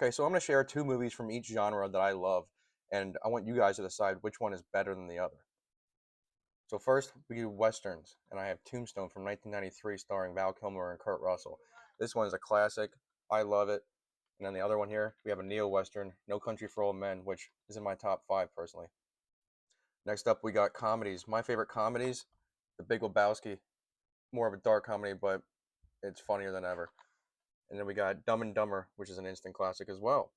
Okay, so I'm going to share two movies from each genre that I love, and I want you guys to decide which one is better than the other. So first, we do westerns, and I have Tombstone from 1993, starring Val Kilmer and Kurt Russell. This one is a classic. I love it. And then the other one here, we have a neo-western, No Country for Old Men, which is in my top five personally. Next up, we got comedies. My favorite comedies, The Big Lebowski, more of a dark comedy, but it's funnier than ever. And then we got Dumb and Dumber, which is an instant classic as well.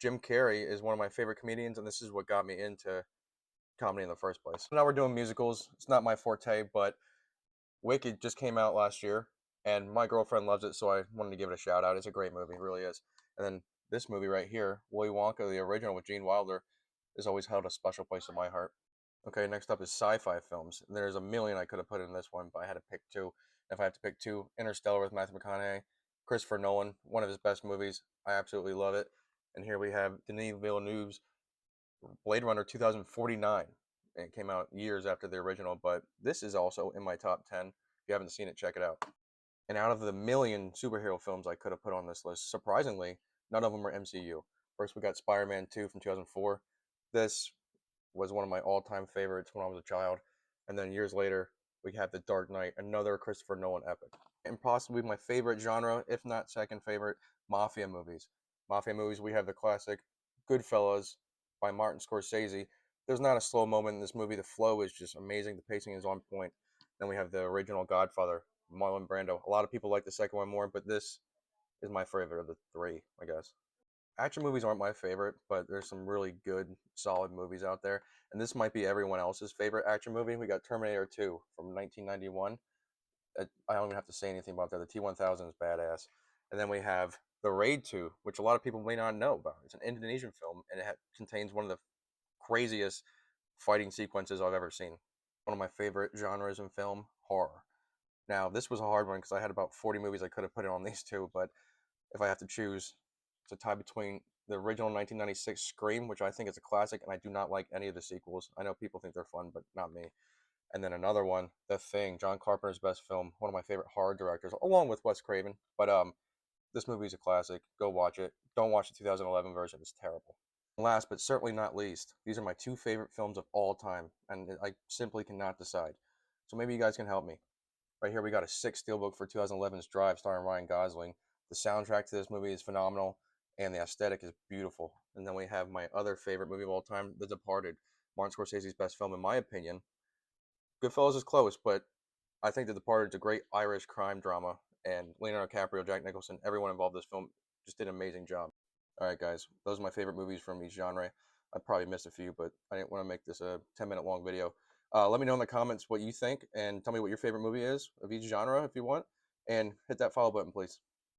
Jim Carrey is one of my favorite comedians, and this is what got me into comedy in the first place. Now we're doing musicals. It's not my forte, but Wicked just came out last year, and my girlfriend loves it, so I wanted to give it a shout out. It's a great movie, it really is. And then this movie right here, Willy Wonka, the original with Gene Wilder, has always held a special place in my heart. Okay, next up is sci-fi films. There's a million I could have put in this one, but I had to pick two. If I have to pick two, Interstellar with Matthew McConaughey, Christopher Nolan, one of his best movies. I absolutely love it. And here we have Denis Villeneuve's Blade Runner 2049. It came out years after the original, but this is also in my top 10. If you haven't seen it, check it out. And out of the million superhero films I could have put on this list, surprisingly, none of them are MCU. First, we got Spider-Man 2 from 2004. This was one of my all-time favorites when I was a child. And then years later, we have The Dark Knight, another Christopher Nolan epic. And possibly my favorite genre, if not second favorite, mafia movies. Mafia movies, we have the classic Goodfellas by Martin Scorsese. There's not a slow moment in this movie. The flow is just amazing. The pacing is on point. Then we have the original Godfather, Marlon Brando. A lot of people like the second one more, but this is my favorite of the three, I guess. Action movies aren't my favorite, but there's some really good, solid movies out there. And this might be everyone else's favorite action movie. We got Terminator 2 from 1991. I don't even have to say anything about that. The T-1000 is badass. And then we have The Raid 2, which a lot of people may not know about. It's an Indonesian film, and it contains one of the craziest fighting sequences I've ever seen. One of my favorite genres in film, horror. Now, this was a hard one because I had about 40 movies I could have put in on these two, but if I have to choose, it's a tie between the original 1996 Scream, which I think is a classic, and I do not like any of the sequels. I know people think they're fun, but not me. And then another one, The Thing, John Carpenter's best film, one of my favorite horror directors, along with Wes Craven. But this movie's a classic. Go watch it. Don't watch the 2011 version; it's terrible. Last but certainly not least, these are my two favorite films of all time, and I simply cannot decide. So maybe you guys can help me. Right here, we got a 6 Steelbook for 2011's Drive, starring Ryan Gosling. The soundtrack to this movie is phenomenal, and the aesthetic is beautiful. And then we have my other favorite movie of all time, The Departed, Martin Scorsese's best film, in my opinion. Goodfellas is close, but I think The Departed is a great Irish crime drama, and Leonardo DiCaprio, Jack Nicholson, everyone involved in this film just did an amazing job. All right, guys, those are my favorite movies from each genre. I probably missed a few, but I didn't want to make this a 10-minute long video. Let me know in the comments what you think, and tell me what your favorite movie is of each genre if you want, and hit that follow button, please.